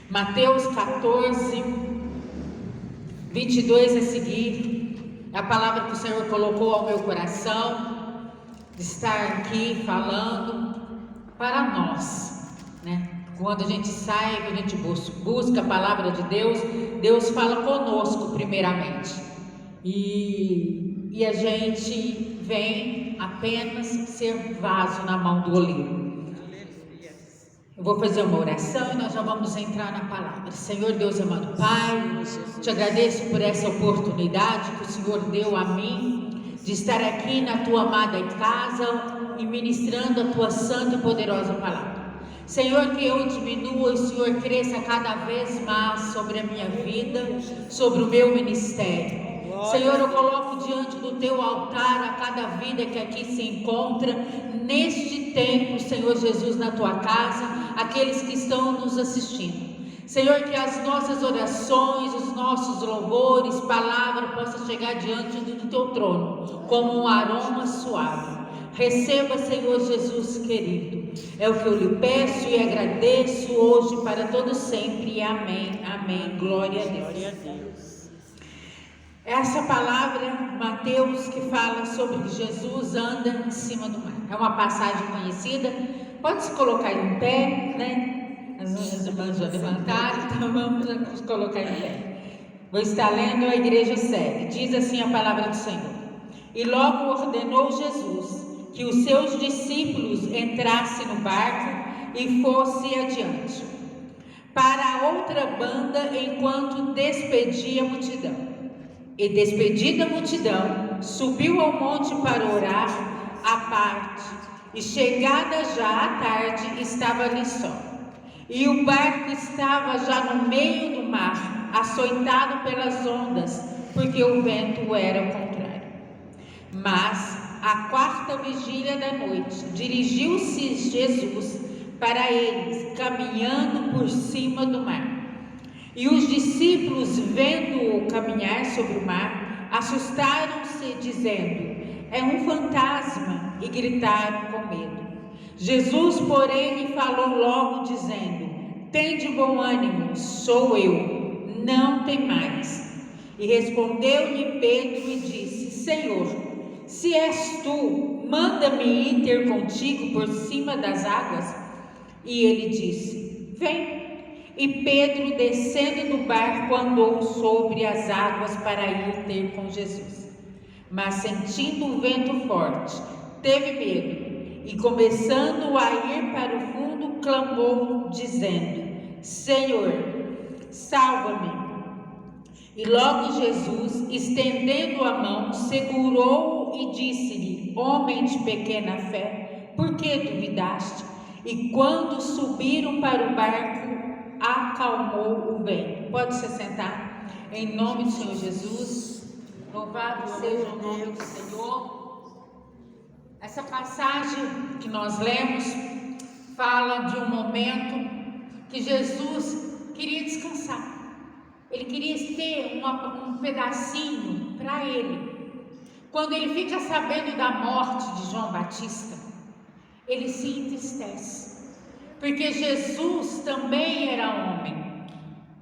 Mateus 14, 22 a seguir, a palavra que o Senhor colocou ao meu coração, de estar aqui falando para nós, né? Quando a gente sai, quando a gente busca a palavra de Deus, Deus fala conosco primeiramente, e a gente vem apenas ser vaso na mão do oleiro. Eu vou fazer uma oração e nós já vamos entrar na palavra. Senhor Deus amado Pai, te agradeço por essa oportunidade que o Senhor deu a mim de estar aqui na tua amada casa e ministrando a tua santa e poderosa palavra. Senhor, que eu diminua e o Senhor cresça cada vez mais sobre a minha vida, sobre o meu ministério. Senhor, eu coloco diante do teu altar a cada vida que aqui se encontra, neste tempo, Senhor Jesus, na tua casa, aqueles que estão nos assistindo. Senhor, que as nossas orações, os nossos louvores, palavra possa chegar diante do teu trono, como um aroma suave. Receba, Senhor Jesus querido, é o que eu lhe peço e agradeço hoje para todo sempre, amém, amém, glória a Deus. Essa palavra, Mateus, que fala sobre que Jesus anda em cima do mar, é uma passagem conhecida. Pode se colocar em pé, né? As minhas irmãs já levantaram, então vamos nos colocar em pé. Vou estar lendo, a igreja segue. Diz assim a palavra do Senhor: E logo ordenou Jesus que os seus discípulos entrassem no barco e fossem adiante para a outra banda, enquanto despedia a multidão. E despedida a multidão, subiu ao monte para orar à parte, e chegada já a tarde, estava ali só. E o barco estava já no meio do mar, açoitado pelas ondas, porque o vento era contrário. Mas, à quarta vigília da noite, dirigiu-se Jesus para eles, caminhando por cima do mar. E os discípulos, vendo-o caminhar sobre o mar, assustaram-se, dizendo: é um fantasma, e gritaram com medo. Jesus, porém, lhe falou logo, dizendo: tende bom ânimo, sou eu, não temais. E respondeu-lhe Pedro e disse: Senhor, se és tu, manda-me ir ter contigo por cima das águas. E ele disse: vem. E Pedro, descendo do barco, andou sobre as águas para ir ter com Jesus. Mas, sentindo o vento forte, teve medo, e começando a ir para o fundo, clamou, dizendo: Senhor, salva-me. E logo Jesus, estendendo a mão, segurou-o e disse-lhe: homem de pequena fé, por que duvidaste? E quando subiram para o barco, acalmou o vento. Pode se sentar, em nome do Senhor Jesus. Louvado seja o nome do Senhor. Essa passagem que nós lemos fala de um momento que Jesus queria descansar. Ele queria ter um pedacinho para ele. Quando ele fica sabendo da morte de João Batista, ele se entristece. Porque Jesus também era homem.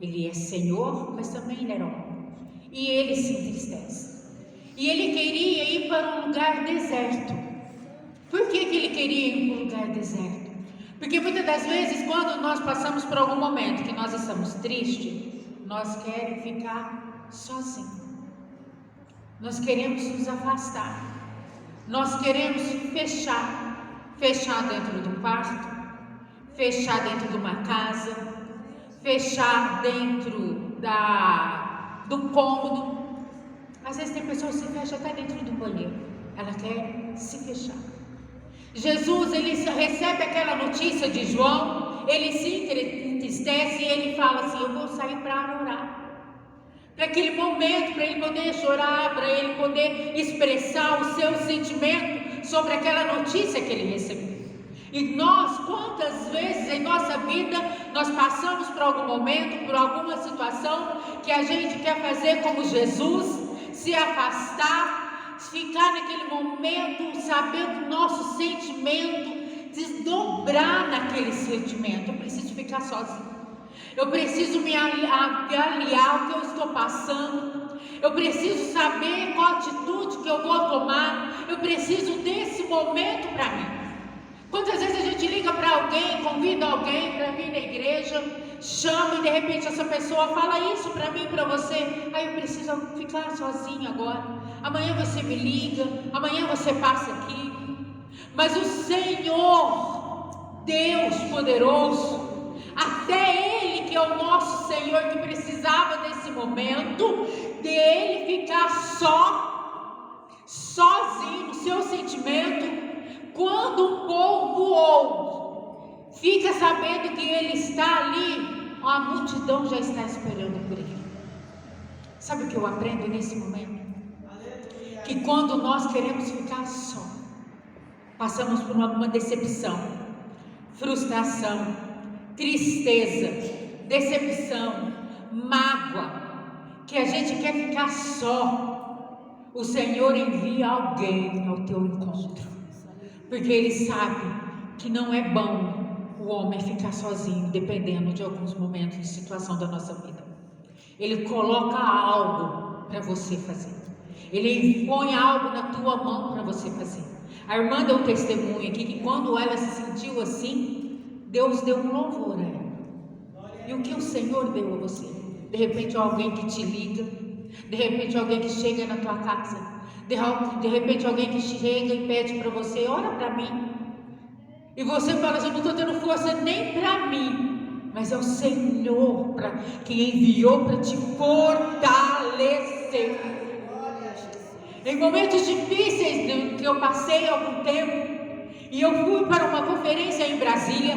Ele é Senhor, mas também ele era homem. E ele se entristece. E ele queria ir para um lugar deserto. Por que ele queria ir para um lugar deserto? Porque muitas das vezes, quando nós passamos por algum momento que nós estamos tristes, nós queremos ficar sozinhos. Nós queremos nos afastar. Nós queremos fechar dentro do quarto, fechar dentro de uma casa, fechar dentro do cômodo. Às vezes tem pessoas que se fecham até dentro do banheiro. Ela quer se fechar. Jesus, ele recebe aquela notícia de João, ele se entristece e ele fala assim: eu vou sair para orar. Para aquele momento, para ele poder chorar, para ele poder expressar o seu sentimento sobre aquela notícia que ele recebeu. E nós, quantas vezes em nossa vida, nós passamos por algum momento, por alguma situação, que a gente quer fazer como Jesus, se afastar, ficar naquele momento, saber do nosso sentimento, desdobrar naquele sentimento. Eu preciso ficar sozinha. Eu preciso me aliar ao que eu estou passando. Eu preciso saber qual atitude que eu vou tomar. Eu preciso desse momento para mim. Quantas vezes a gente liga para alguém, convida alguém para vir na igreja, chama e de repente essa pessoa fala isso para mim, para você. Aí eu preciso ficar sozinha agora. Amanhã você me liga, amanhã você passa aqui. Mas o Senhor, Deus poderoso, até Ele que é o nosso Senhor, que precisava desse momento, de Ele ficar sozinho no seu sentimento. Quando o povo ouve, fica sabendo que Ele está ali, a multidão já está esperando por Ele. Sabe o que eu aprendo nesse momento? Que quando nós queremos ficar só, passamos por uma decepção, frustração, tristeza, decepção, mágoa, que a gente quer ficar só. O Senhor envia alguém ao teu encontro, porque Ele sabe que não é bom o homem ficar sozinho, dependendo de alguns momentos de situação da nossa vida. Ele coloca algo para você fazer, Ele põe algo na tua mão para você fazer. A irmã deu um testemunho aqui que quando ela se sentiu assim, Deus deu um louvor a ela. E o que o Senhor deu a você? De repente alguém que te liga, de repente alguém que chega na tua casa, de repente alguém que chega e pede para você, ora para mim. E você fala assim, eu não estou tendo força nem para mim, mas é o Senhor que enviou para te fortalecer. Em momentos difíceis que eu passei há algum tempo, e eu fui para uma conferência em Brasília,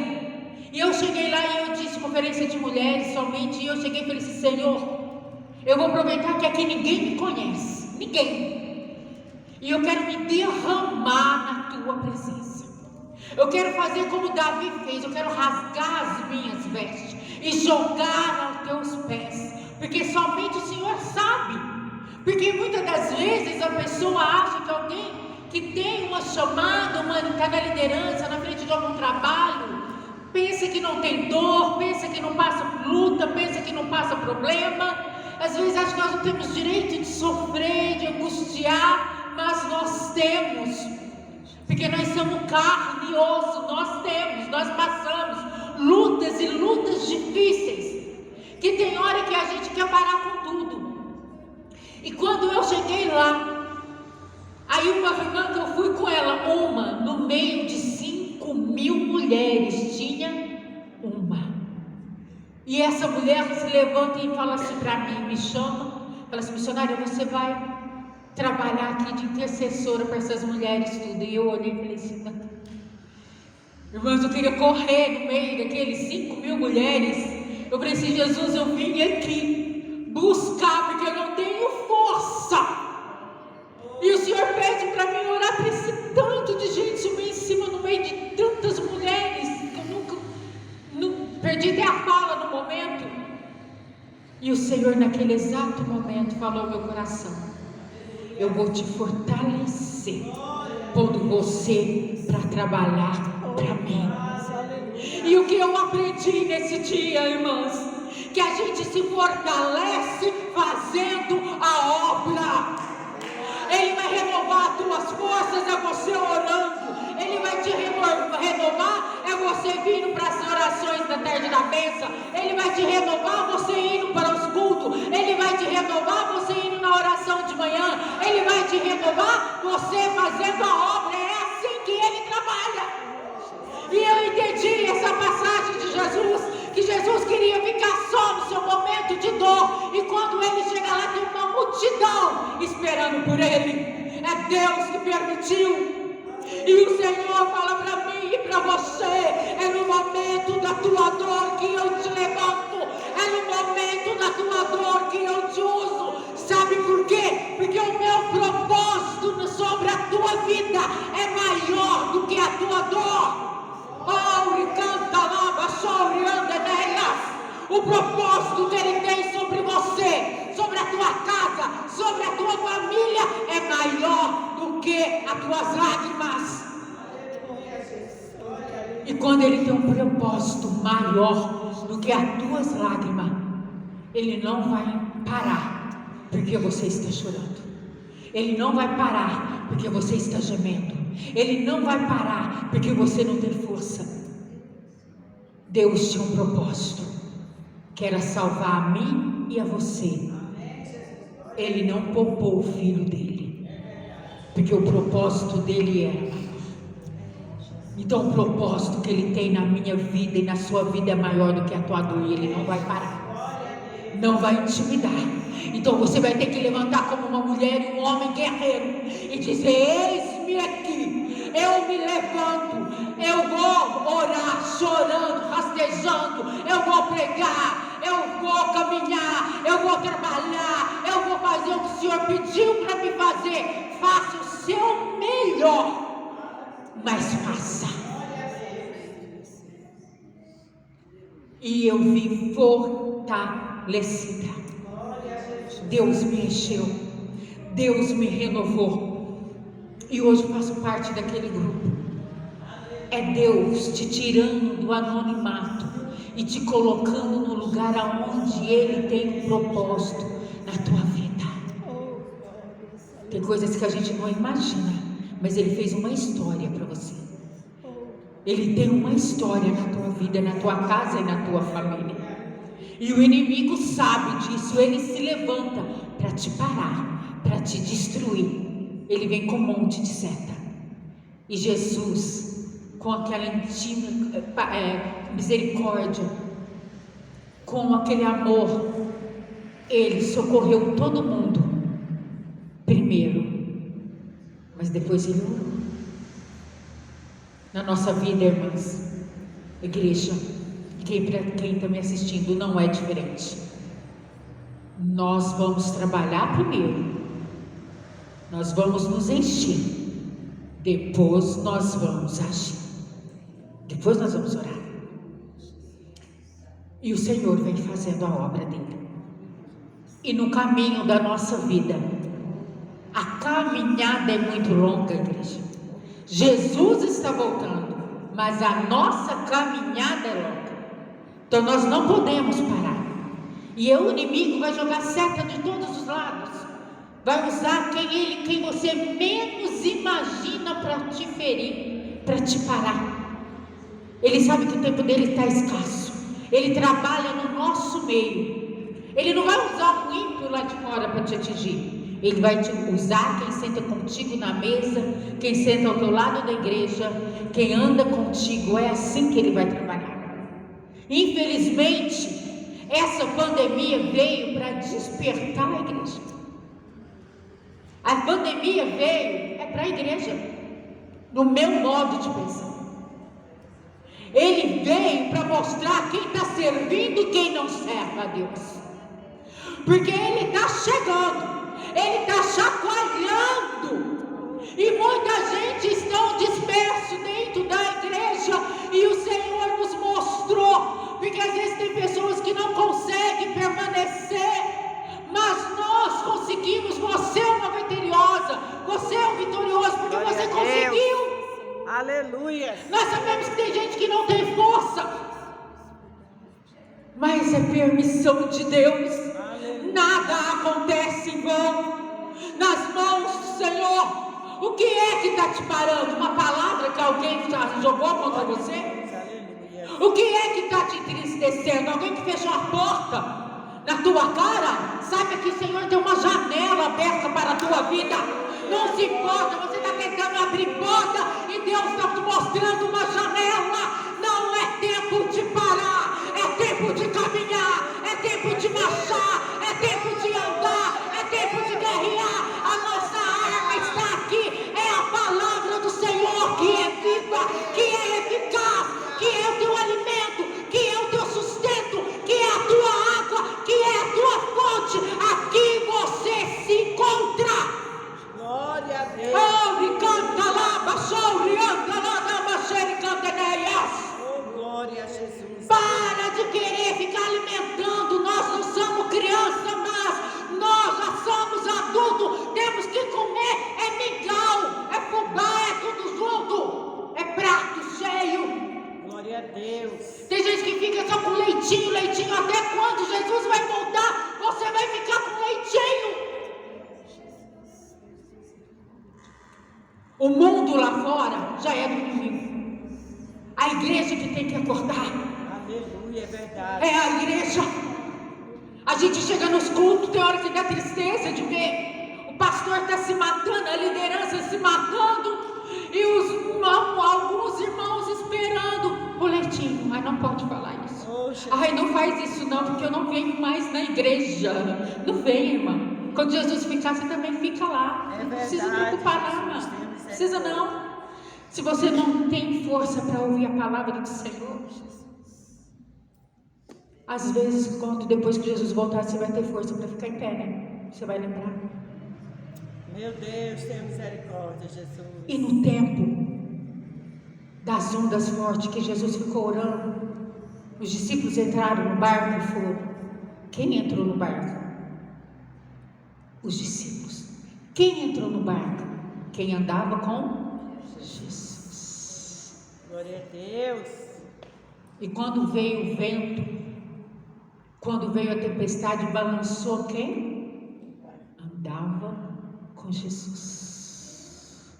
e eu cheguei lá e eu disse, conferência de mulheres somente, e eu cheguei e falei assim, Senhor, eu vou aproveitar que aqui ninguém me conhece, ninguém, e eu quero me derramar na tua presença. Eu quero fazer como Davi fez, eu quero rasgar as minhas vestes e jogar aos teus pés, porque somente o Senhor sabe. Porque muitas das vezes a pessoa acha que alguém que tem uma chamada, está na liderança, na frente de algum trabalho, pensa que não tem dor, pensa que não passa luta, pensa que não passa problema. Às vezes acha que nós não temos direito de sofrer, de angustiar, mas nós temos, porque nós somos carne e osso, nós passamos lutas e lutas difíceis, que tem hora que a gente quer parar com tudo. E quando eu cheguei lá, aí uma irmã que eu fui com ela, no meio de 5.000 mulheres, tinha uma. E essa mulher se levanta e fala assim para mim, me chama, fala assim, missionária, você vai trabalhar aqui de intercessora para essas mulheres tudo. E eu olhei e falei assim, irmãs, eu queria correr no meio daqueles 5.000 mulheres. Eu falei assim, Jesus, eu vim aqui buscar, porque eu não tenho força. E o Senhor pede para mim orar para esse tanto de gente subir em cima no meio de tantas mulheres, que eu nunca perdi até a fala no momento. E o Senhor naquele exato momento falou ao meu coração, eu vou te fortalecer, pondo você para trabalhar para mim. E o que eu aprendi nesse dia, irmãs, que a gente se fortalece fazendo a obra. Ele vai renovar as tuas forças, é você orando. Ele vai te renovar, é você vindo para as orações da tarde da mesa. Ele vai te renovar, você indo para os cultos. Ele vai te renovar, você indo na oração de manhã. Ele vai te renovar, você fazendo a obra. É assim que Ele trabalha. E eu entendi essa passagem de Jesus, que Jesus queria ficar só no seu momento de dor, e quando Ele chega lá tem uma multidão esperando por Ele. É Deus que permitiu. E o Senhor fala para mim e para você, é no momento da tua dor que eu te levanto, é no momento da tua dor que eu te uso. Sabe por quê? Porque o meu propósito sobre a tua vida é maior do que a tua dor. O propósito que Ele tem sobre você, sobre a tua casa, sobre a tua família, é maior do que as tuas lágrimas. E quando Ele tem um propósito maior do que as tuas lágrimas, Ele não vai parar porque você está chorando. Ele não vai parar porque você está gemendo. Ele não vai parar porque você não tem força. Deus tinha um propósito, que era salvar a mim e a você. Ele não poupou o filho dele, porque o propósito dele era maior. Então o propósito que Ele tem na minha vida e na sua vida é maior do que a tua dor, e Ele não vai parar, não vai intimidar. Então você vai ter que levantar como uma mulher e um homem guerreiro e dizer: eis-me aqui, eu me levanto, eu vou orar chorando, rastejando, eu vou pregar, eu vou caminhar, eu vou trabalhar, eu vou fazer o que o Senhor pediu para me fazer. Faça o seu melhor, mas faça. E eu vim fortalecida. Deus me encheu, Deus me renovou, e hoje faço parte daquele grupo. É Deus te tirando do anonimato e te colocando no lugar aonde Ele tem um propósito na tua vida. Tem coisas que a gente não imagina, mas Ele fez uma história para você. Ele tem uma história na tua vida, na tua casa e na tua família. E o inimigo sabe disso. Ele se levanta para te parar, para te destruir. Ele vem com um monte de seta. E Jesus, com aquela íntima misericórdia, com aquele amor, Ele socorreu todo mundo primeiro, mas depois Ele orou. Na nossa vida, irmãs, igreja, quem está me assistindo, não é diferente. Nós vamos trabalhar primeiro, nós vamos nos encher, depois nós vamos agir, depois nós vamos orar. E o Senhor vem fazendo a obra dele. E no caminho da nossa vida, a caminhada é muito longa, igreja. Jesus está voltando, mas a nossa caminhada é longa. Então nós não podemos parar. E o inimigo vai jogar seta de todos os lados. Vai usar quem você menos imagina para te ferir, para te parar. Ele sabe que o tempo dele está escasso. Ele trabalha no nosso meio. Ele não vai usar um ímpio lá de fora para te atingir. Ele vai te usar quem senta contigo na mesa, quem senta ao teu lado da igreja, quem anda contigo. É assim que ele vai trabalhar. Infelizmente, essa pandemia veio para despertar a igreja. A pandemia veio para a igreja, no meu modo de pensar. Ele veio para mostrar quem está servindo e quem não serve a Deus. Porque Ele está chegando, Ele está chacoalhando, e muita gente está disperso dentro da igreja, e o Senhor nos mostrou, porque às vezes tem pessoas que não conseguem permanecer, mas nós conseguimos. Você é uma vitoriosa, você é um vitorioso, porque glória você conseguiu. Aleluia. Nós sabemos que tem gente que não tem força, mas é permissão de Deus. Aleluia. Nada acontece em vão. Nas mãos do Senhor. O que é que está te parando? Uma palavra que alguém já jogou contra você? Aleluia. O que é que está te entristecendo? Alguém que fechou a porta na tua cara? Sabe que o Senhor tem uma janela aberta para a tua vida. Não se importa, você está tentando abrir porta e Deus está te mostrando uma janela. Não é tempo de parar, é tempo de caminhar, é tempo de marchar, é tempo de andar, é tempo de guerrear. A nossa arma está aqui, é a palavra do Senhor, que é viva, que é eficaz, que é o teu alimento, que é o teu sustento, que é a tua água, que é a tua fonte. Aqui você se encontra. Glória a Deus. Oh, glória a Jesus. Para de querer ficar alimentando. Nós não somos criança, mas nós já somos adultos. Temos que comer. É mingau, é fubá, é tudo junto. É prato cheio. O mundo lá fora já é do inimigo. A igreja que tem que acordar. Aleluia, é verdade. É a igreja. A gente chega nos cultos, tem hora que dá tristeza de ver o pastor está se matando, a liderança se matando, e alguns irmãos esperando boletim, mas não pode falar isso. Oxe. Ai, não faz isso não, porque eu não venho mais na igreja. Não vem, irmã. Quando Jesus ficar, você também fica lá. É Não precisa verdade, preocupar, não, Jesus, irmã. tem Não precisa misericórdia. não. Se você não tem força para ouvir a palavra do Senhor, às vezes, quando depois que Jesus voltar, você vai ter força para ficar em pé, né? Você vai lembrar. Meu Deus, tenha misericórdia, Jesus. E no tempo das ondas fortes que Jesus ficou orando, os discípulos entraram no barco e foram. Quem entrou no barco? Os discípulos. Quem entrou no barco? Quem andava com Jesus. Glória a Deus. E quando veio o vento, quando veio a tempestade, balançou quem? Andava com Jesus.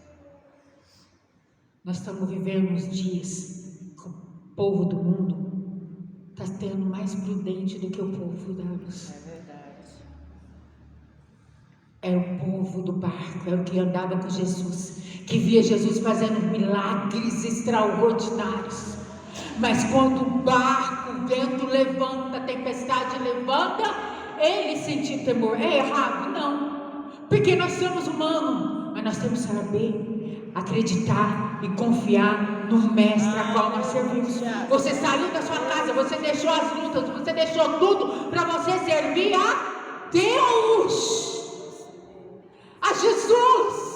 Nós estamos vivendo uns dias que o povo do mundo está tendo mais prudente do que o povo da luz. É verdade. É o povo do barco, é o que andava com Jesus, que via Jesus fazendo milagres extraordinários. Mas quando o barco, o vento levanta, a tempestade levanta, ele sentiu temor. É errado? Não. Porque nós somos humanos, mas nós temos que saber acreditar e confiar no mestre a qual nós servimos. Você saiu da sua casa, você deixou as lutas, você deixou tudo para você servir a Deus, a Jesus.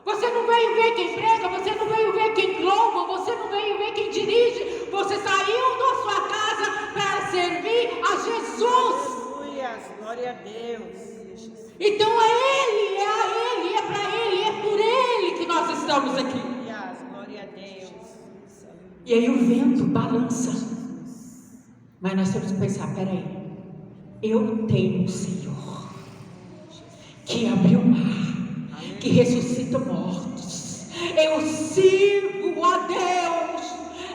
Você não veio ver quem prega, você não veio ver quem louva, você não veio ver quem dirige. Você saiu da sua casa para servir a Jesus. Aleluia, glória a Deus. Então é Ele, é a Ele, é para Ele, é por Ele que nós estamos aqui. Aleluia, glória a Deus. E aí o vento balança. Mas nós temos que pensar, peraí, eu tenho um Senhor que abriu o mar, que ressuscita mortos. Eu sirvo a Deus.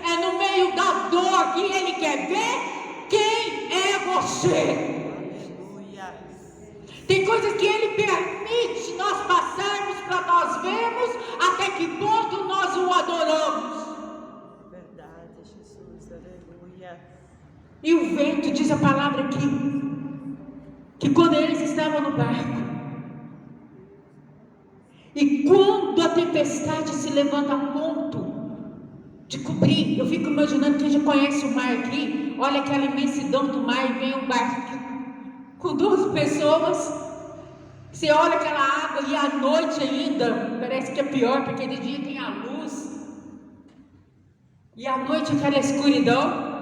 É no meio da dor que Ele quer ver quem é você. Aleluia. Tem coisas que Ele permite nós passarmos para nós vermos até que ponto nós o adoramos. Verdade, Jesus, aleluia. E o vento, diz a palavra aqui, que quando eles estavam no barco, e quando a tempestade se levanta a ponto de cobrir, eu fico imaginando, quem já conhece o mar aqui, olha aquela imensidão do mar e vem um barco com 12 pessoas, você olha aquela água e à noite ainda, parece que é pior, porque de dia tem a luz, e à noite aquela escuridão,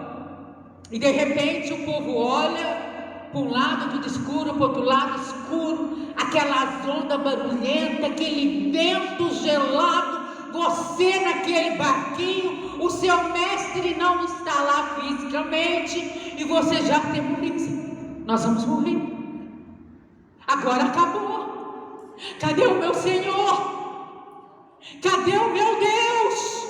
e de repente o povo olha, para um lado tudo escuro, para o outro lado escuro, aquelas ondas barulhentas, aquele vento gelado, você naquele barquinho, o seu mestre não está lá fisicamente, e você já atemoriza. Nós vamos morrer. Agora acabou. Cadê o meu Senhor? Cadê o meu Deus?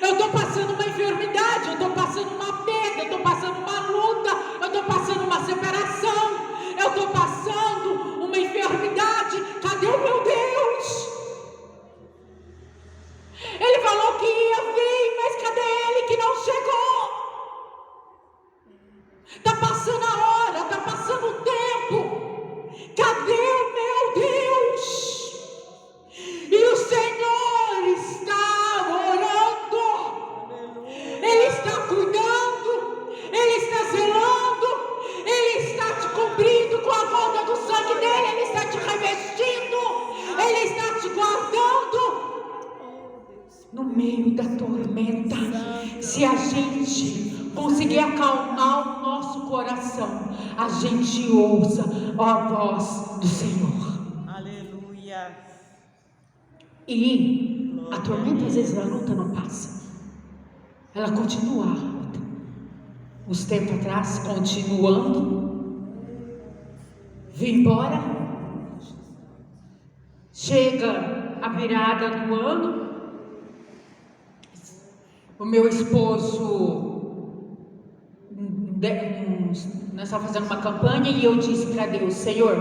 Eu estou passando uma enfermidade, eu estou passando uma perda, eu estou passando uma luta, eu estou passando uma separação, eu estou passando uma enfermidade. Cadê o meu Deus? Ele falou que ia vir, mas cadê Ele que não chegou? Está passando a hora, está passando o tempo. Cadê o meu Deus? E o Senhor está orando, Ele está cuidando, Ele está zelando, Ele está te cobrindo com a volta do sangue dEle, Ele está te revestindo, Ele está te guardando. No meio da tormenta, se a gente conseguir acalmar o nosso coração, a gente ouça a voz do Senhor. Aleluia. E a tormenta, às vezes, a luta não passa, ela continua a luta. Uns tempos atrás, continuando, vim embora, chega a virada do ano, o meu esposo, nós estávamos fazendo uma campanha e eu disse para Deus: Senhor,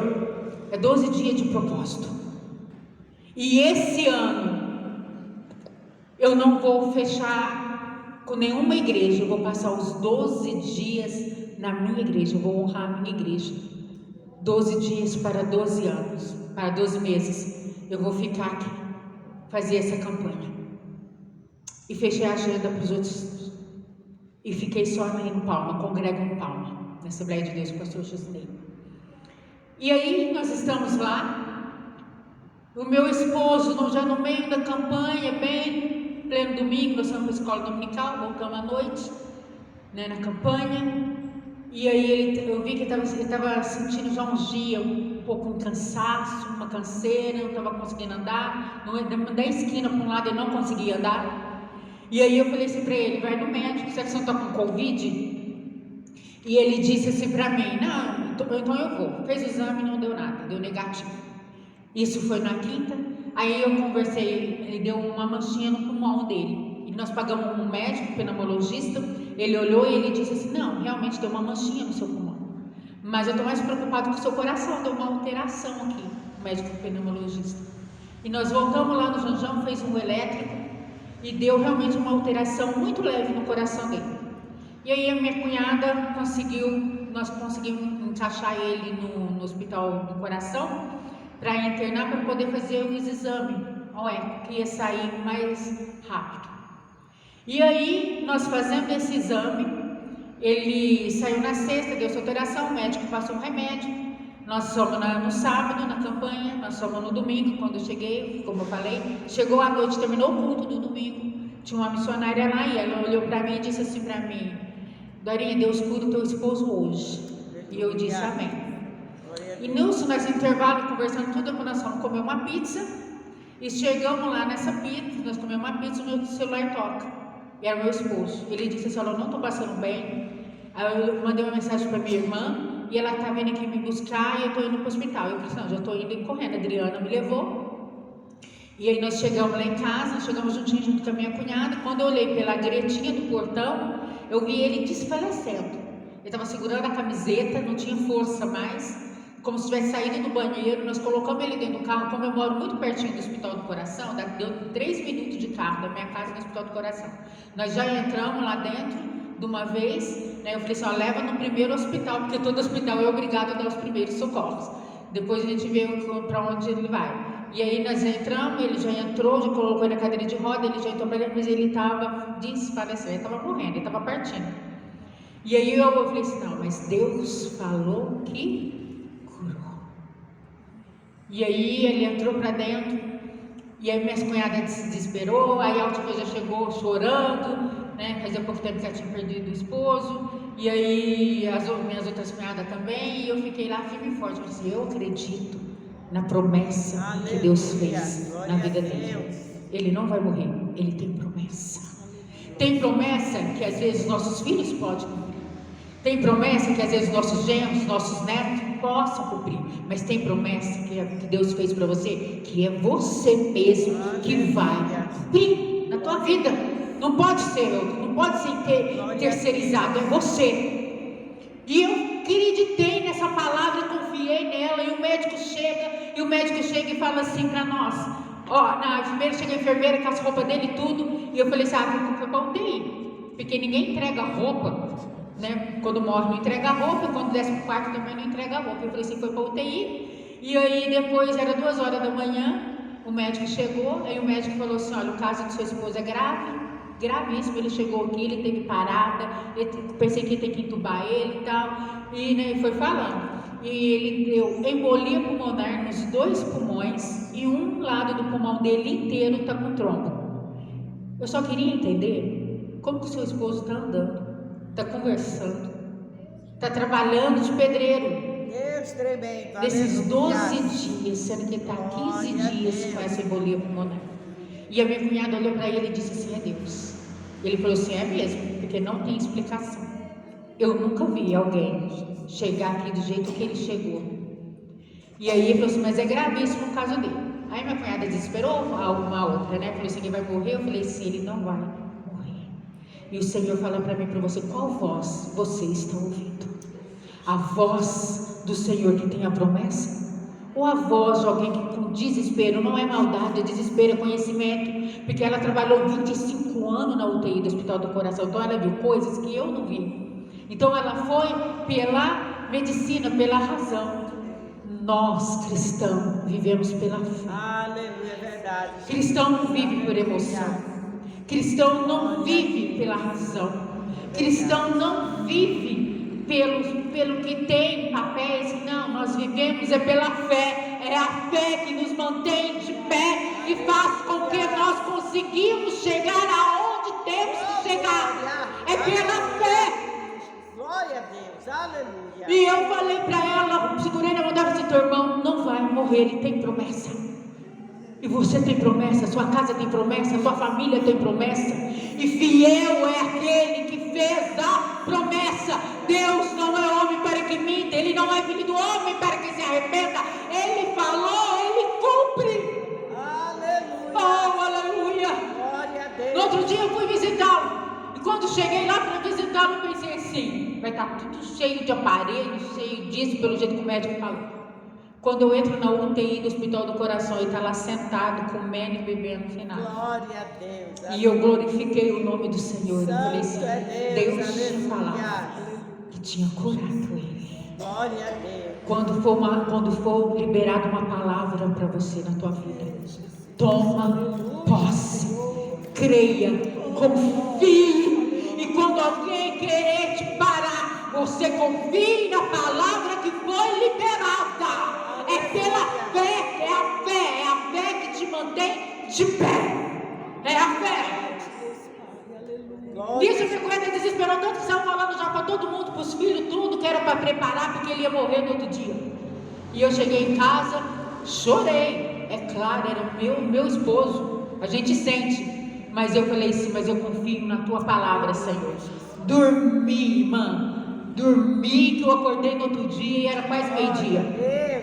é 12 dias de propósito, e esse ano eu não vou fechar com nenhuma igreja, eu vou passar os 12 dias na minha igreja, eu vou honrar a minha igreja. 12 dias para 12 anos, para 12 meses, eu vou ficar aqui, fazer essa campanha. E fechei a agenda para os outros, e fiquei só em Palma, congrego em Palma, na Assembleia de Deus, com o pastor Josinei. E aí nós estamos lá, o meu esposo já no meio da campanha, bem pleno domingo, nós estamos na escola dominical, voltamos à noite, né, na campanha. E aí eu vi que ele estava sentindo já uns dias um pouco um cansaço, uma canseira, não estava conseguindo andar, da esquina para um lado ele não conseguia andar. E aí eu falei assim para ele: vai no médico, será que você não está com Covid? E ele disse assim para mim: não, então eu vou. Fez o exame, não deu nada, deu negativo. Isso foi na quinta. Aí eu conversei, ele deu uma manchinha no pulmão dele. E nós pagamos um médico, um pneumologista. Ele olhou e ele disse assim: não, realmente deu uma manchinha no seu pulmão, mas eu estou mais preocupado com o seu coração, deu uma alteração aqui. O médico pneumologista. E nós voltamos lá no Janjão, fez um elétrico e deu realmente uma alteração muito leve no coração dele. E aí a minha cunhada nós conseguimos encaixar ele no hospital do coração para internar, para poder fazer os exames, que ia sair mais rápido. E aí nós fazendo esse exame, ele saiu na sexta, deu sua alteração, o médico passou um remédio. Nós fomos no sábado na campanha, nós fomos no domingo, quando eu cheguei, como eu falei, chegou à noite, terminou o culto do domingo, tinha uma missionária lá e ela olhou para mim e disse assim para mim: Dorinha, Deus cura o teu esposo hoje. E eu disse amém. E nisso, nesse intervalo, conversando tudo, nós fomos comer uma pizza e chegamos lá nessa pizza, nós comemos uma pizza, o meu celular toca. E era meu esposo. Ele disse assim: eu não estou passando bem. Aí eu mandei uma mensagem para minha irmã e ela está vindo aqui me buscar e eu estou indo para o hospital. Eu falei assim: não, já estou indo correndo. A Adriana me levou. E aí nós chegamos lá em casa, chegamos juntinho junto com a minha cunhada. Quando eu olhei pela gretinha do portão, eu vi ele desfalecendo. Ele estava segurando a camiseta, não tinha força mais, como se tivesse saído do banheiro. Nós colocamos ele dentro do carro. Como eu moro muito pertinho do Hospital do Coração, deu 3 minutos de carro da minha casa no Hospital do Coração. Nós já entramos lá dentro de uma vez, né? Eu falei assim: leva no primeiro hospital, porque todo hospital é obrigado a dar os primeiros socorros. Depois a gente vê para onde ele vai. E aí nós entramos, ele já entrou, já colocou ele na cadeira de roda, ele já entrou para dentro, mas ele estava desfalecendo, ele estava morrendo, ele estava partindo. E aí eu falei assim: não, mas Deus falou que curou. E aí ele entrou para dentro, e aí minha cunhada se desesperou, aí a última já chegou chorando, né? Fazia pouco tempo que ela tinha perdido o esposo, e aí minhas outras cunhadas também, e eu fiquei lá firme e forte. Eu disse: eu acredito na promessa Aleluia, que Deus fez na vida dele. Ele não vai morrer, ele tem promessa. Tem promessa que às vezes nossos filhos podem cumprir. Tem promessa que às vezes nossos genros, nossos netos possam cumprir. Mas tem promessa que Deus fez para você, que é você mesmo que vai cumprir na tua vida. Não pode ser outro, não pode ser terceirizado, é você. E eu acreditei nessa palavra, confiei nela, e o médico chega e fala assim para nós: primeiro chega a enfermeira com as roupas dele e tudo, e eu falei assim: foi para UTI, porque ninguém entrega roupa, né? Quando morre não entrega roupa, quando desce pro quarto também não entrega roupa. Eu falei assim: foi para UTI. E aí depois era 2 horas da manhã, o médico chegou, aí o médico falou assim: olha, o caso do seu esposo é gravíssimo, ele chegou aqui, ele teve parada, pensei que ia ter que entubar ele e tal, e né, foi falando. E ele deu embolia pulmonar nos 2 pulmões, e um lado do pulmão dele inteiro está com trombo. Eu só queria entender como que o seu esposo está andando, está conversando, está trabalhando de pedreiro. Deus tremendo. Desses 12 dias, sendo que ele está 15 dias com essa embolia pulmonar. E a minha cunhada olhou para ele e disse assim: é Deus. Ele falou assim: é mesmo, porque não tem explicação. Eu nunca vi alguém chegar aqui do jeito que ele chegou. E aí ele falou assim: mas é gravíssimo o caso dele. Aí minha cunhada desesperou, uma outra, né? Falou assim, ele vai morrer? Eu falei assim, ele não vai morrer. E o Senhor fala para mim, para você, qual voz você está ouvindo? A voz do Senhor que tem a promessa? Ou a voz de alguém que com desespero, não é maldade, é desespero, é conhecimento, porque ela trabalhou 25 anos na UTI do Hospital do Coração, então ela viu coisas que eu não vi. Então ela foi pela medicina, pela razão. Nós, cristãos, vivemos pela fé. Aleluia, é verdade. Cristão não vive por emoção. Cristão não vive pela razão. Cristão não vive pelo que tem papéis. Não, nós vivemos é pela fé. É a fé que nos mantém de pé e faz com que nós conseguimos chegar aonde temos que chegar. É pela fé. Glória a Deus, aleluia. E eu falei para ela, segurei na mão dela e disse, teu irmão não vai morrer, ele tem promessa. E você tem promessa, sua casa tem promessa, sua família tem promessa. E fiel é aquele que fez a promessa. Deus não é homem para que minta, Ele não é filho do homem para que se arrependa. Ele falou, Ele cumpre. Aleluia. Oh, aleluia. Glória a Deus. No outro dia eu fui visitá-lo. E quando cheguei lá para visitá-lo, eu pensei assim, vai estar tudo cheio de aparelhos, cheio disso, pelo jeito que o médico falou. Quando eu entro na UTI do Hospital do Coração, ele está lá sentado, comendo e bebendo no final. Glória a Deus. E eu glorifiquei o nome do Senhor. Eu falei assim, Santo é Deus, Deus aleluia. falava que tinha curado ele. Glória a Deus. Quando for liberada uma palavra para você na tua vida, toma posse, creia, confie. E quando alguém querer te parar, você confie na palavra que foi liberada. É pela fé, é a fé que te mantém de pé. É a fé. Isso me coisa desesperou tanto que saiu falando já para todo mundo, para os filhos, tudo que era para preparar, porque ele ia morrer no outro dia. E eu cheguei em casa, chorei. É claro, era meu esposo. A gente sente. Mas eu falei assim, mas eu confio na tua palavra, Senhor. Dormi, irmã. Dormi, que eu acordei no outro dia e era quase meio-dia.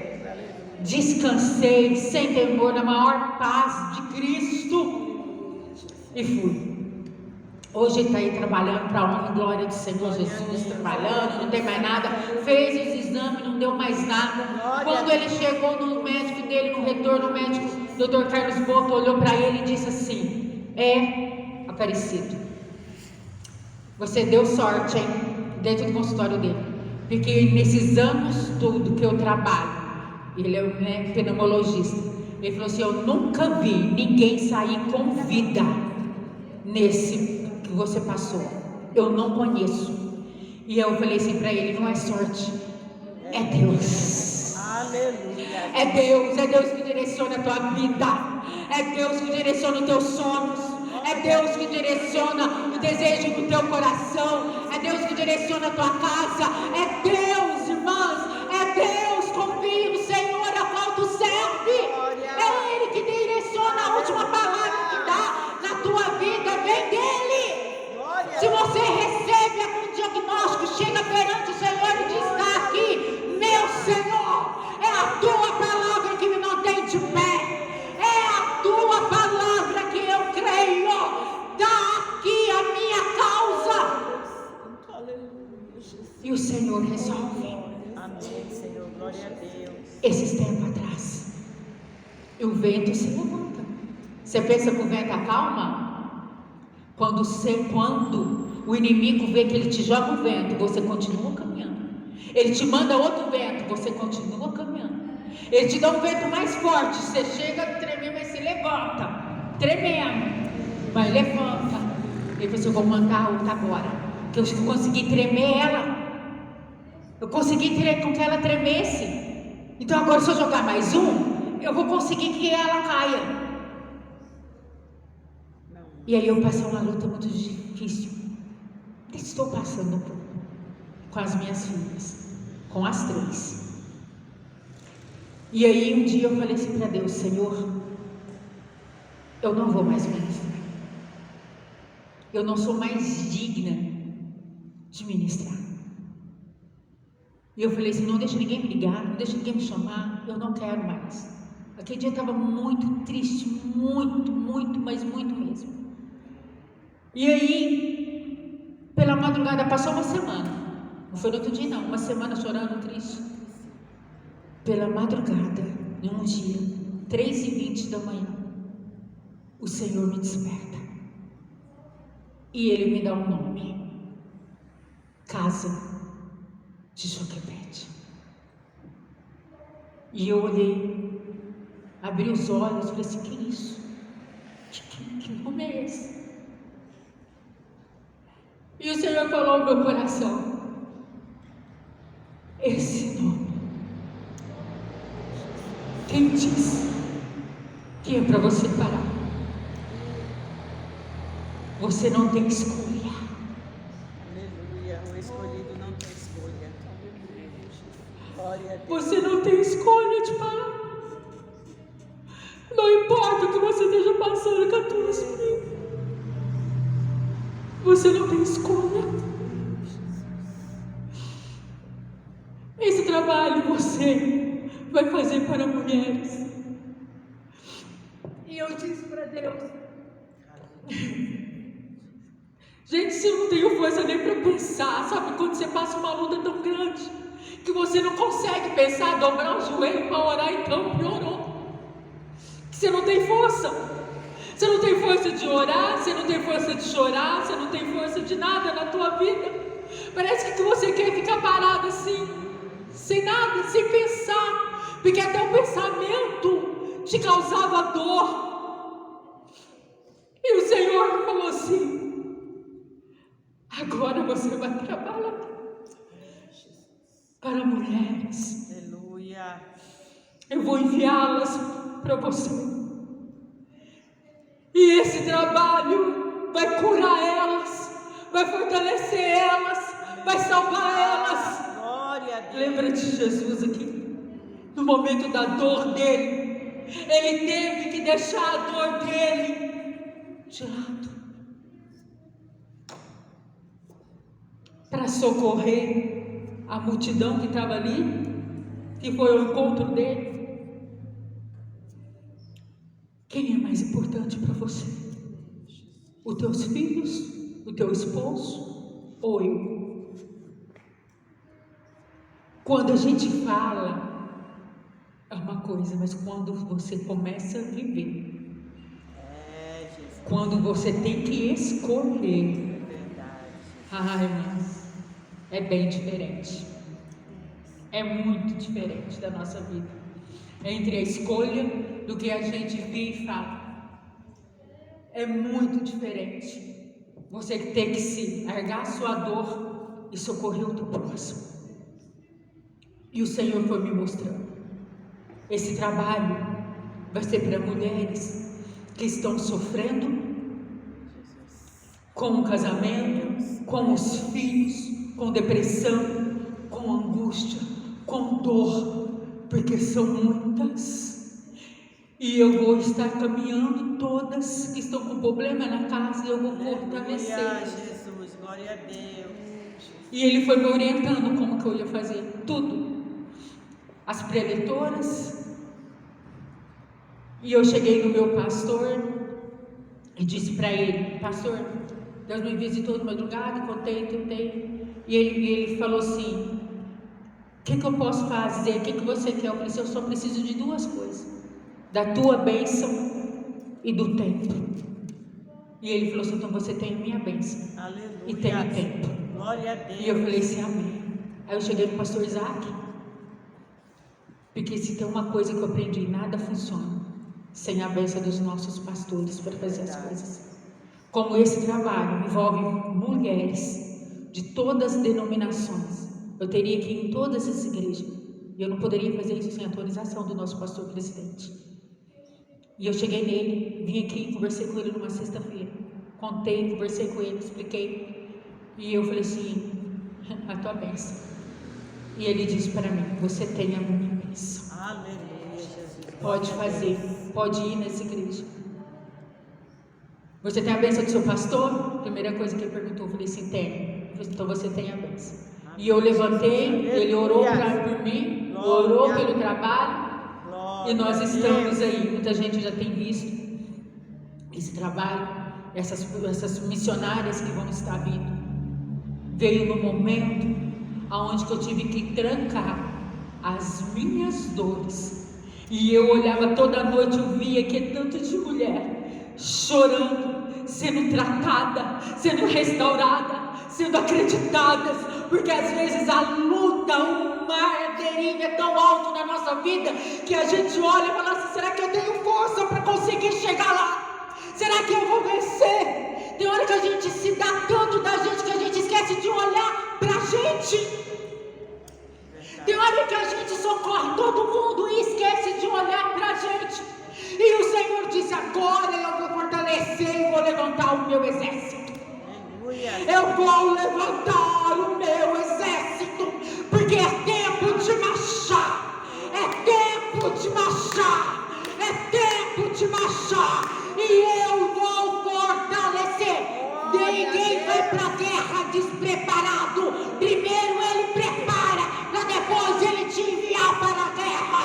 Descansei sem temor, na maior paz de Cristo. E fui. Hoje ele está aí trabalhando para a honra e glória do Senhor Jesus, trabalhando, não tem mais nada. Fez os exames, não deu mais nada. Quando ele chegou no médico dele, no retorno, o médico, o Dr. Carlos Boto, olhou para ele e disse assim: é Aparecido, você deu sorte, hein, dentro do consultório dele, porque nesses anos tudo que eu trabalho, ele é pneumologista, ele falou assim, eu nunca vi ninguém sair com vida nesse que você passou, eu não conheço. E eu falei assim para ele, não é sorte, é Deus. Aleluia. É Deus que direciona a tua vida, é Deus que direciona os teus sonhos, é Deus que direciona o desejo do teu coração, é Deus que direciona a tua casa, é Deus, irmãs, é Deus. Confie no Senhor a qual tu serve, é Ele que direciona a última palavra que dá na tua vida, vem dEle. Se você recebe algum diagnóstico, chega perante o Senhor e diz, está aqui, meu Senhor, é a tua palavra que me mantém de pé, é a tua palavra que eu creio, dá aqui a minha causa. E o Senhor resolve. Amém, Senhor, glória a Deus. Esses tempos atrás, e o vento se levanta. Você pensa que o vento acalma? Quando o inimigo vê que ele te joga um vento, você continua caminhando. Ele te manda outro vento, você continua caminhando. Ele te dá um vento mais forte, você chega a tremer, mas se levanta, tremendo, mas levanta. Ele falou assim, eu vou mandar outra agora, que eu consegui tremer ela, eu consegui com que ela tremesse. Então agora se eu jogar mais um, eu vou conseguir que ela caia. E aí eu passei uma luta muito difícil. Estou passando com as minhas filhas, com as 3. E aí um dia eu falei assim para Deus, Senhor, eu não vou mais ministrar. Eu não sou mais digna de ministrar. E eu falei assim, não deixa ninguém me ligar, não deixa ninguém me chamar, eu não quero mais. Aquele dia eu estava muito triste, muito, mas muito mesmo. E aí, pela madrugada, passou uma semana. Não foi no outro dia, não. Uma semana chorando, triste. Pela madrugada, num dia, 3h20 da manhã, o Senhor me desperta. E Ele me dá um nome. Casa de Joquebede. E eu olhei, abri os olhos e falei assim, que isso? Que nome é esse? E o Senhor falou no meu coração, esse nome, quem diz que é para você parar? Você não tem escolha. Aleluia. O escolhido não tem escolha. Glória a Deus. Você não tem escolha de parar. Não importa o que você esteja passando com a tua filha. Você não tem escolha. Esse trabalho você vai fazer para mulheres. E eu disse para Deus, gente, se eu não tenho força nem para pensar, sabe quando você passa uma luta tão grande que você não consegue pensar, dobrar o joelho para orar, então piorou. Que você não tem força. Você não tem força de orar, você não tem força de chorar, você não tem força de nada na tua vida. Parece que você quer ficar parado assim, sem nada, sem pensar, porque até o pensamento te causava dor. E o Senhor falou assim, agora você vai trabalhar para mulheres. Aleluia. Eu vou enviá-las para você. E esse trabalho vai curar elas, vai fortalecer elas, vai salvar elas. Glória a Deus. Lembra de Jesus aqui? No momento da dor dele, ele teve que deixar a dor dele de lado para socorrer a multidão que estava ali, que foi ao encontro dele. Quem é mais importante para você? Os teus filhos? O teu esposo? Ou eu? Quando a gente fala, é uma coisa, mas quando você começa a viver, Jesus. quando você tem que escolher, Verdade. ai, irmãos, é bem diferente. É muito diferente da nossa vida. Entre a escolha do que a gente vê e fala. É muito diferente. Você tem que se largar a sua dor e socorrer o teu próximo. E o Senhor foi me mostrando. Esse trabalho vai ser para mulheres que estão sofrendo com o casamento, com os filhos, com depressão, com angústia, com dor, porque são muitas. E eu vou estar caminhando todas que estão com problema na casa, eu vou fortalecer. Aleluia, Jesus, glória a Deus. E ele foi me orientando como que eu ia fazer tudo. As preletoras. E eu cheguei no meu pastor e disse para ele, pastor, Deus me visitou de madrugada, contei. E ele falou assim, o que eu posso fazer? O que você quer? Eu falei assim, eu só preciso de duas coisas. Da tua bênção e do tempo. E ele falou assim, então você tem a minha bênção. Aleluia. E tem o tempo. Glória a Deus. E eu falei assim, amém. Aí eu cheguei no pastor Isaac. Porque se tem uma coisa que eu aprendi, nada funciona sem a bênção dos nossos pastores para fazer as coisas. Como esse trabalho envolve mulheres de todas as denominações, eu teria que ir em todas as igrejas. E eu não poderia fazer isso sem autorização do nosso pastor presidente. E eu cheguei nele, vim aqui, conversei com ele numa sexta-feira. Contei, conversei com ele, expliquei. E eu falei assim, a tua bênção. E ele disse para mim, você tem a minha bênção. Aleluia, Jesus. Pode fazer, pode ir nessa igreja. Você tem a bênção do seu pastor? Primeira coisa que ele perguntou, eu falei assim, tem. Então você tem a bênção. E eu levantei, ele orou por mim, orou pelo trabalho. E nós estamos aí, muita gente já tem visto esse trabalho, essas missionárias que vão estar vindo. Veio no momento onde eu tive que trancar as minhas dores. E eu olhava toda noite, eu via que tanto de mulher chorando, sendo tratada, sendo restaurada, sendo acreditadas, porque às vezes a luta, o mar, a deriva é tão alto na nossa vida, que a gente olha e fala assim, será que eu tenho força para conseguir chegar lá? Será que eu vou vencer? Tem hora que a gente se dá tanto da gente, que a gente esquece de olhar pra gente. Tem hora que a gente socorre todo mundo e esquece de olhar pra gente. E o Senhor disse, agora eu vou fortalecer e vou levantar o meu exército. Eu vou levantar o meu exército, porque é tempo de marchar, é tempo de marchar, é tempo de marchar, e eu vou fortalecer. Ninguém vai para a guerra despreparado. Primeiro ele prepara, para depois ele te enviar para a guerra.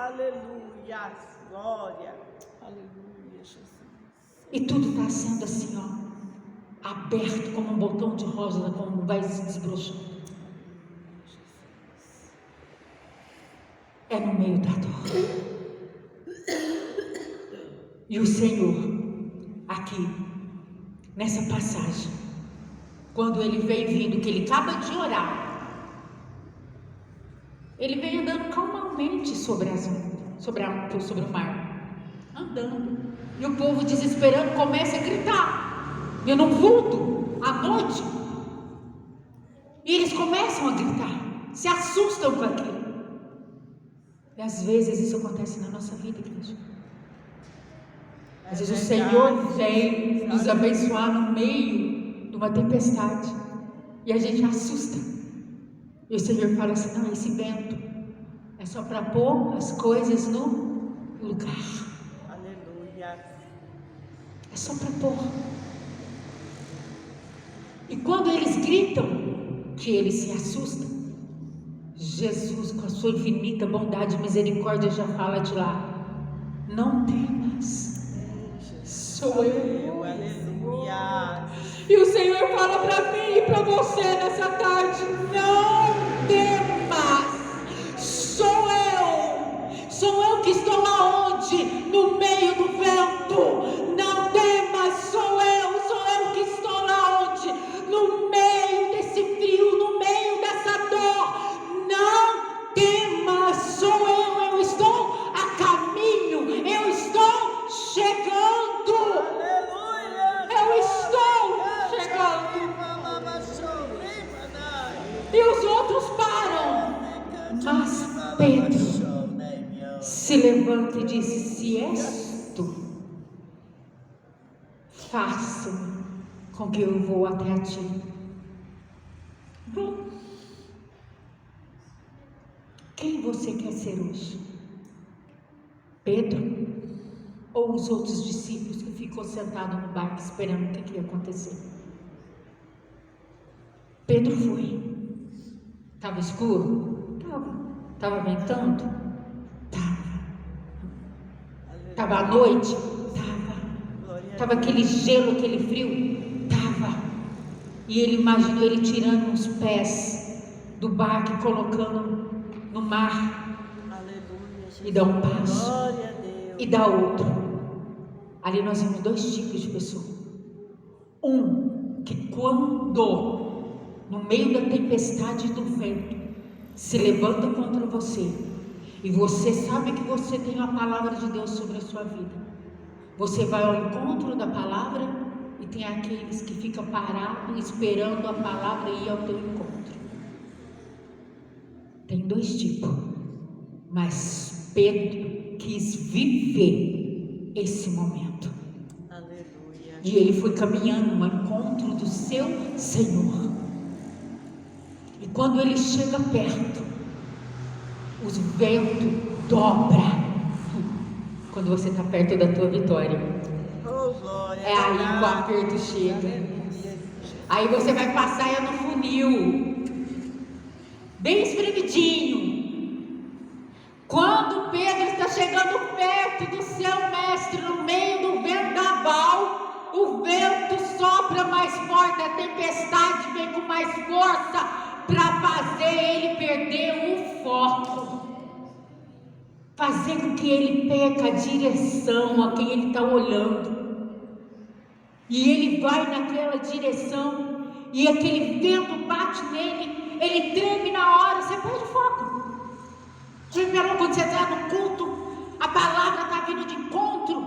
Aleluia, glória, aleluia, Jesus. E tudo está sendo assim, ó, aberto como um botão de rosa, como vai se desbrochando. É no meio da dor. E o Senhor, aqui, nessa passagem, quando ele vem vindo, que ele acaba de orar, ele vem andando calmamente sobre o mar, andando, e o povo desesperando começa a gritar, eu não vulto, à noite, e eles começam a gritar, se assustam com aquilo. E às vezes isso acontece na nossa vida, igreja. Às vezes o Senhor vem nos abençoar no meio de uma tempestade, e a gente assusta, e o Senhor fala assim, não, esse vento é só para pôr as coisas no lugar. Aleluia. É só para pôr. E quando eles gritam, que eles se assustam, Jesus, com a sua infinita bondade e misericórdia, já fala de lá, não temas, sou eu. Aleluia. E o Senhor fala para mim e para você nessa tarde, não temas, sou eu que estou aonde? No meio do vento. Não temas, sou eu que estou aonde? No meio desse frio, no meio dessa dor. Não temas, sou eu estou a caminho, eu estou chegando. Aleluia. Eu estou chegando. E os outros param. Mas Pedro se levanta e disse, se és tu, faça-me com que eu vou até a ti. Bom, quem você quer ser hoje? Pedro ou os outros discípulos que ficou sentado no barco esperando o que ia acontecer? Pedro foi. Estava escuro? Estava ventando? Estava à noite? Estava aquele gelo, aquele frio? Estava. E ele imaginou ele tirando os pés do barco e colocando no mar. Aleluia. E dá um passo. Glória a Deus. E dá outro. Ali nós vemos dois tipos de pessoa. Um que quando no meio da tempestade e do vento se levanta contra você, e você sabe que você tem a palavra de Deus sobre a sua vida, você vai ao encontro da palavra, e tem aqueles que ficam parados esperando a palavra ir ao teu encontro. Tem dois tipos, mas Pedro quis viver esse momento. Aleluia. E ele foi caminhando ao encontro do seu Senhor. E quando ele chega perto, os ventos dobram. Quando você está perto da tua vitória, Oh, glória. é aí que o aperto chega. Aleluia. Aí você vai passar no funil, bem espremidinho. Quando Pedro está chegando perto do seu mestre, no meio do vendaval, o vento sopra mais forte, a tempestade vem com mais força para fazer ele perder o foco, fazer com que ele perca a direção a quem ele está olhando. E ele vai naquela direção, e aquele vento bate nele, ele treme na hora, você perde o foco. Já reparou quando você está no culto, a palavra está vindo de encontro,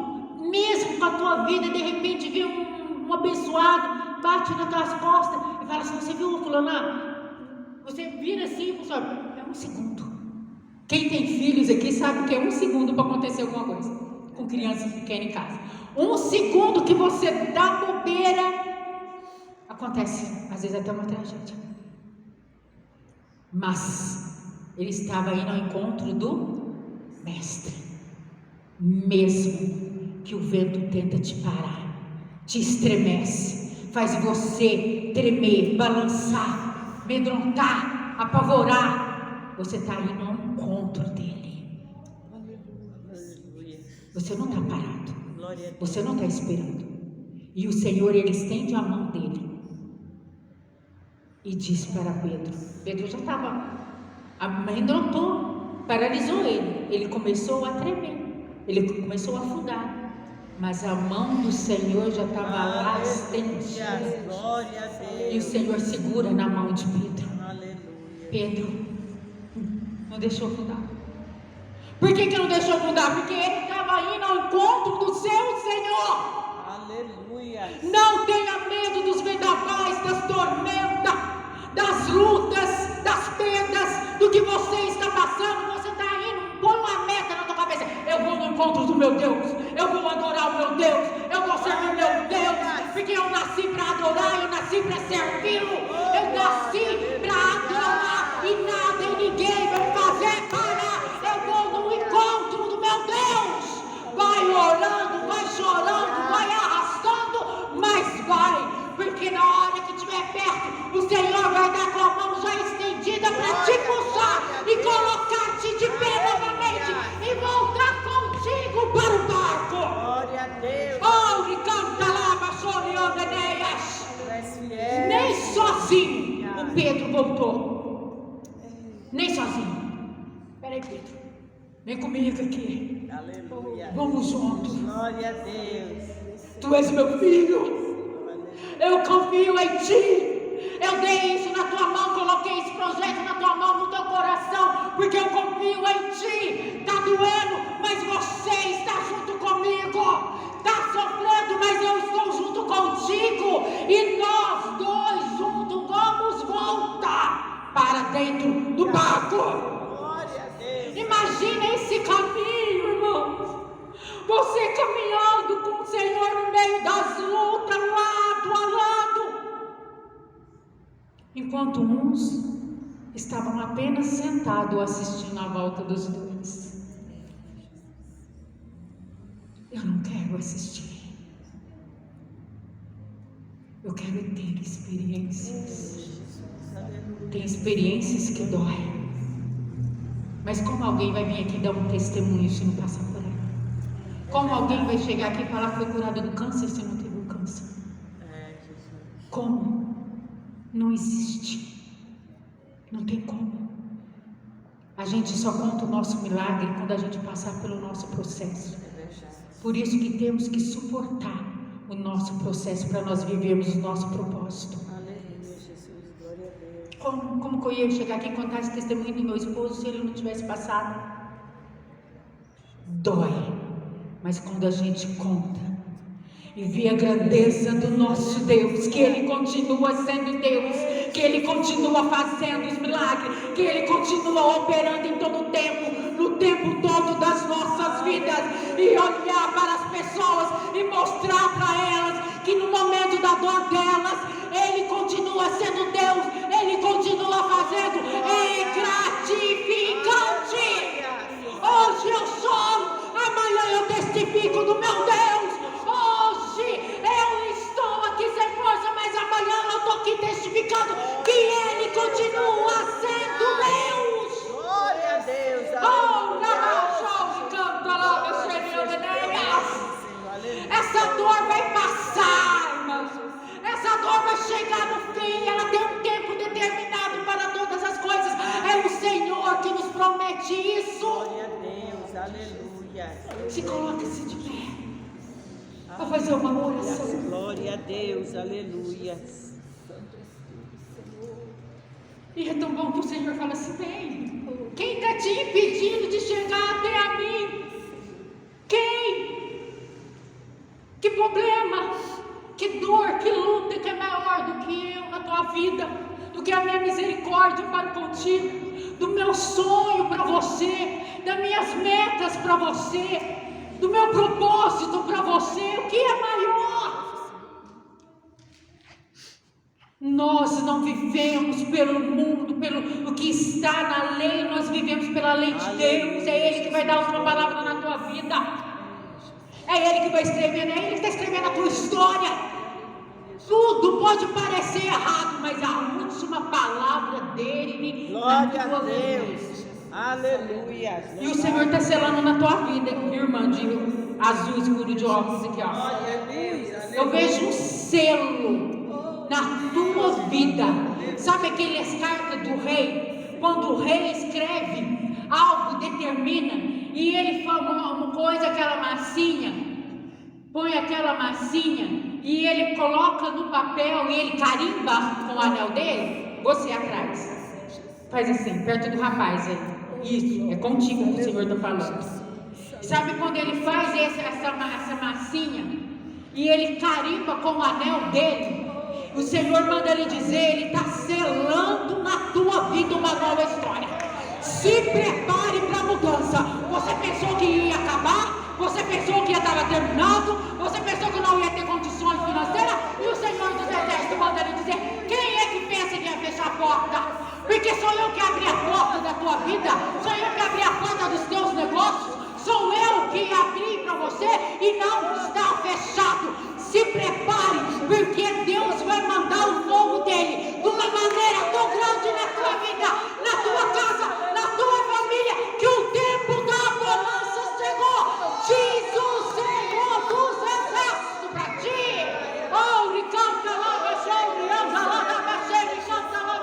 mesmo com a tua vida, de repente vem um abençoado, bate nas tuas costas e fala assim: você viu o fulano lá? Você vira assim, pessoal, é um segundo. Quem tem filhos aqui sabe que é um segundo para acontecer alguma coisa, com crianças pequenas em casa. Um segundo que você dá bobeira, acontece, às vezes até uma tragédia. Mas ele estava indo ao encontro do mestre. Mesmo que o vento tenta te parar, te estremece, faz você tremer, balançar, amedrontar, apavorar, você está indo ao encontro dele. Você não está parado, você não está esperando. E o Senhor, ele estende a mão dele e diz para Pedro. Pedro já estava, amedrontou, paralisou ele. Ele começou a tremer, ele começou a afundar. Mas a mão do Senhor já estava lá estendida. E o Senhor segura na mão de Pedro. Pedro não deixou afundar. Por que não deixou afundar? Porque ele estava indo ao encontro do seu Senhor. Aleluia. Não tenha medo dos vendavais, das tormentas, das lutas, das perdas, do que você está passando. Você está indo, põe uma meta na tua cabeça: eu vou no encontro do meu Deus, eu vou adorar o meu Deus, eu vou servir o meu Deus, porque eu nasci para adorar, eu nasci para servi-lo, eu nasci para adorar, e nada e ninguém vai fazer parar. Eu vou no encontro do meu Deus. Vai orando, vai chorando, vai arrastando, mas vai, porque na hora que estiver perto, o Senhor vai dar com a mão já estendida para te puxar e colocar-te de pé novamente e voltar contigo para o barco. Glória a Deus. Oh, e canta lá, nem sozinho o Pedro voltou. Nem sozinho. Peraí, Pedro, vem comigo aqui. Aleluia. Vamos juntos. Glória a Deus. Tu és meu filho. Eu confio em ti. Eu dei isso na tua mão, coloquei esse projeto na tua mão, no teu coração, porque eu confio em ti. Está doendo, mas você está junto comigo. Está sofrendo, mas eu estou junto contigo. E nós dois juntos vamos voltar para dentro do barco. Glória a Deus. Imagina esse caminho, irmãos. Você caminhando com o Senhor no meio das lutas, lado a lado. Enquanto uns estavam apenas sentados assistindo a volta dos dois. Eu não quero assistir. Eu quero ter experiências. Tem experiências que doem. Mas como alguém vai vir aqui dar um testemunho se não passar por ela? Como alguém vai chegar aqui e falar que foi curado do câncer se não teve um câncer? Como? Não existe. Não tem como. A gente só conta o nosso milagre quando a gente passar pelo nosso processo. Por isso que temos que suportar o nosso processo para nós vivermos o nosso propósito. Aleluia, Jesus. Glória a Deus. Como que eu ia chegar aqui e contar esse testemunho do meu esposo se ele não tivesse passado? Dói. Mas quando a gente conta e vê a grandeza do nosso Deus, que Ele continua sendo Deus, que Ele continua fazendo os milagres, que Ele continua operando em todo o tempo, no tempo todo das nossas vidas, e olhar para as pessoas e mostrar para elas que no momento da dor delas, Ele continua sendo Deus, Ele continua fazendo, é gratificante. Hoje eu choro, amanhã eu testifico do meu Deus. Hoje eu estou aqui sem força, mas amanhã eu estou aqui testificando que Ele continua sendo Deus. Glória a Deus. Oh, dor vai chegar no fim, ela tem um tempo determinado para todas as coisas. É o Senhor que nos promete isso. Glória a Deus, aleluia. Se coloque-se de pé. Vou fazer uma oração. Glória a Deus, aleluia. E é tão bom que o Senhor fala assim: vem. Quem está te impedindo de chegar até a mim? Quem? Que problema? Que dor, que luta que é maior do que eu na tua vida? Do que a minha misericórdia para contigo? Do meu sonho para você? Das minhas metas para você? Do meu propósito para você? O que é maior? Nós não vivemos pelo mundo, pelo o que está na lei, nós vivemos pela lei de Deus. É Ele que vai dar a última palavra na tua vida. É Ele que vai escrever, é Ele que está escrevendo a tua história. Tudo pode parecer errado, mas a última palavra dele na Glória tua a Deus. vida. Aleluia. E o Senhor está selando na tua vida, irmã de azul escuro de óculos aqui, ó. Glória a Deus. Eu vejo um selo na tua vida. Sabe aquelas cartas do rei? Quando o rei escreve algo, determina, e ele fala uma coisa, aquela massinha, põe aquela massinha e ele coloca no papel e ele carimba com o anel dele. Você atrás faz assim, perto do rapaz aí. Isso, é contigo que o Senhor está falando. Sabe quando ele faz essa massinha e ele carimba com o anel dele? O Senhor manda ele dizer: Ele está selando na tua vida uma nova história. Se prepare para a mudança. Você pensou que ia acabar? Você pensou que ia estar terminado? Você pensou que não ia ter condições financeiras? E o Senhor dos Exércitos manda ele dizer: quem é que pensa que ia fechar a porta? Porque sou eu que abri a porta da tua vida. Sou eu que abri a porta dos teus negócios. Sou eu que abri para você e não está fechado. Se prepare, porque Deus vai mandar o novo dele de uma maneira tão grande na tua vida, na tua casa, na tua família, que o tempo da bonança chegou. Diz o Senhor dos Exércitos para ti. Oh, canta lá, canta lá,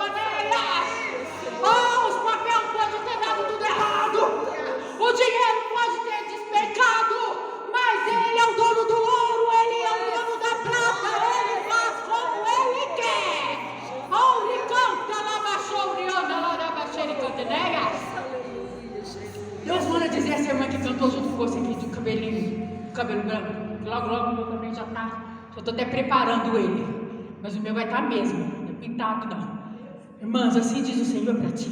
oh, os papéis podem ter dado tudo errado. O dinheiro pode ter despencado, mas Ele é o dono do ouro, Ele é o dono da prata, Ele faz como Ele quer. Oh, canta lá, Deus manda dizer essa irmã que cantou junto com você aqui, de cabelo branco. Logo meu cabelo já está. Já estou até preparando ele. Mas o meu vai estar mesmo, não é pintado não. Irmãs, assim diz o Senhor para ti: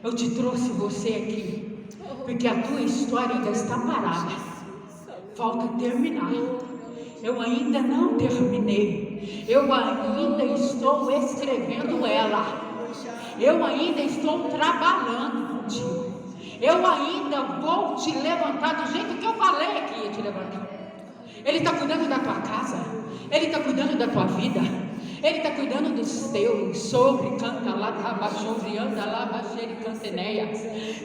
eu te trouxe você aqui, porque a tua história ainda está parada. Falta terminar. Eu ainda não terminei. Eu ainda estou escrevendo ela. Eu ainda estou trabalhando contigo. Eu ainda vou te levantar do jeito que eu falei que ia te levantar. Ele está cuidando da tua casa. Ele está cuidando da tua vida. Ele está cuidando dos teus. Sobre canta lá, sobre anda lá, baixeira e canteneia.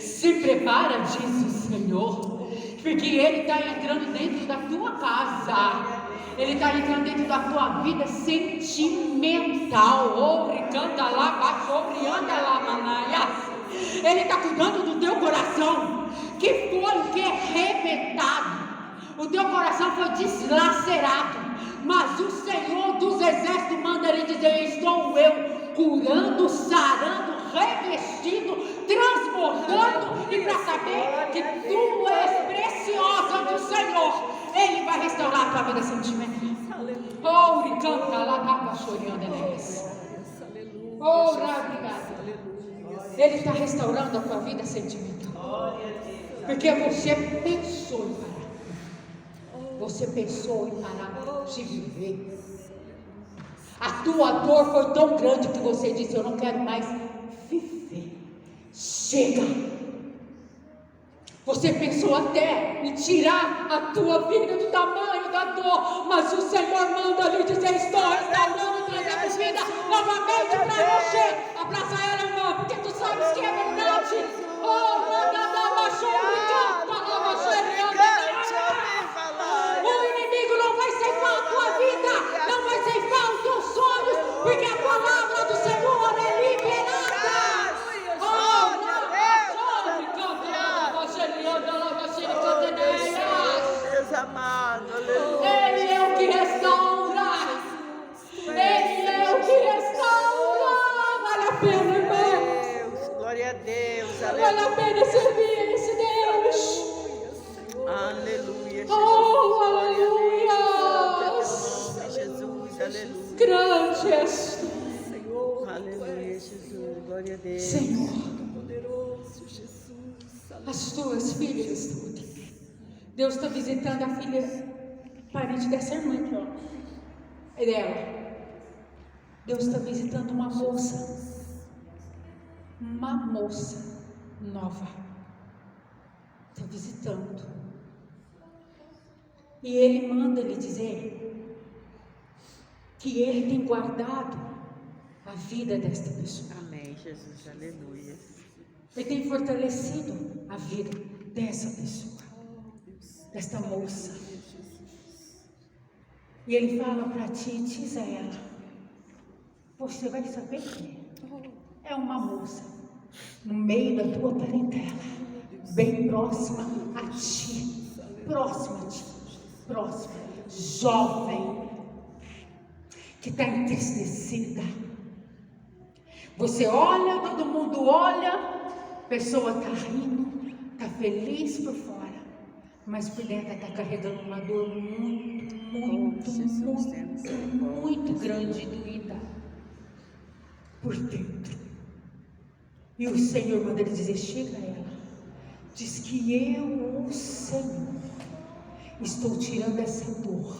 Se prepara, diz o Senhor, porque Ele está entrando dentro da tua casa. Ele está entrando dentro da tua vida sentimental. Oure, canta lá, sobre anda lá, manaia. Ele está cuidando do teu coração, que foi o que é arrebentado. O teu coração foi deslacerado, mas o Senhor dos Exércitos manda ele dizer: estou eu curando, sarando, revestindo, transbordando, e para saber que tu és preciosa do Senhor, Ele vai restaurar a tua vida sentimental. Oh, canta lá, tava chorando, oh, obrigado. Ele está restaurando a tua vida sentimental, porque você pensou em parar. Você pensou em parar de viver. A tua dor foi tão grande que você disse: eu não quero mais viver. Chega. Você pensou até em tirar a tua vida do tamanho da dor, mas o Senhor manda lhe dizer: estou restaurando, trazendo vida novamente para você. Abraça ela, irmã, porque tu sabes que é verdade. Oh, o inimigo não vai ceifar a tua vida, não vai ceifar o teu sonho. Glória a Deus. Vale a pena servir esse Deus. Aleluia, Jesus. Oh, Glória aleluia. a Deus. Jesus, aleluia. Grande és tu, Senhor, aleluia, Jesus. Glória a Deus. Senhor. Poderoso Jesus. As tuas filhas estão aqui. Deus está visitando a filha, parente dessa irmã aqui, ó. É dela. Deus está visitando uma moça nova. Está visitando. E Ele manda lhe dizer que Ele tem guardado a vida desta pessoa. Amém, Jesus, aleluia. Ele tem fortalecido a vida dessa pessoa, desta moça. E Ele fala para ti, diz a ela, você vai saber quem é. É uma moça no meio da tua parentela, bem próxima a ti, jovem, que está entristecida. Você olha, todo mundo olha, a pessoa está rindo, está feliz por fora, mas por dentro está carregando uma dor muito grande e doída por dentro. E o Senhor manda ele dizer, chega a ela, diz que eu, o Senhor, estou tirando essa dor,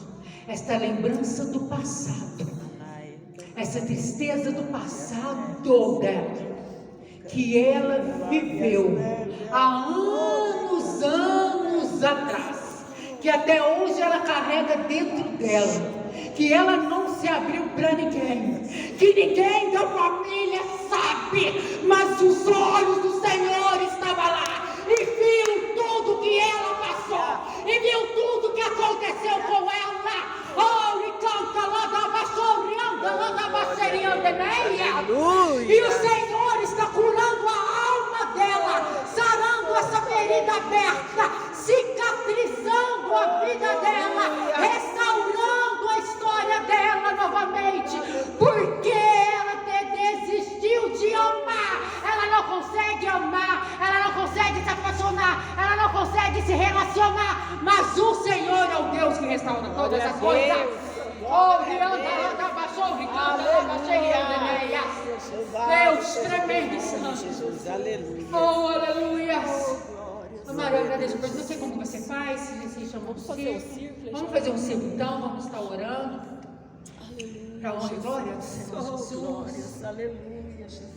esta lembrança do passado, essa tristeza do passado dela, que ela viveu há anos atrás, que até hoje ela carrega dentro dela, que ela não se abriu para ninguém, que ninguém da família sabe, mas os olhos do Senhor estavam lá e viu tudo que ela passou, e viu tudo que aconteceu com ela. Oh, e canta lá da baixorianda, lá da baixerianda, e o Senhor está curando a alma dela, sarando essa ferida aberta, cicatrizando a vida dela, restaurando a história dela novamente, porque ela desistiu de amar, ela não consegue amar, ela não consegue se apaixonar, ela não consegue se relacionar, mas o Senhor é o Deus que restaura todas as coisas. Deus tremendo, Jesus, aleluia. oh, aleluia. Amaro, eu agradeço por não sei como você faz, se chamou do círculo. Vamos fazer um círculo então, vamos estar orando. Para a honra e glória do Senhor Jesus. Aleluia, Jesus.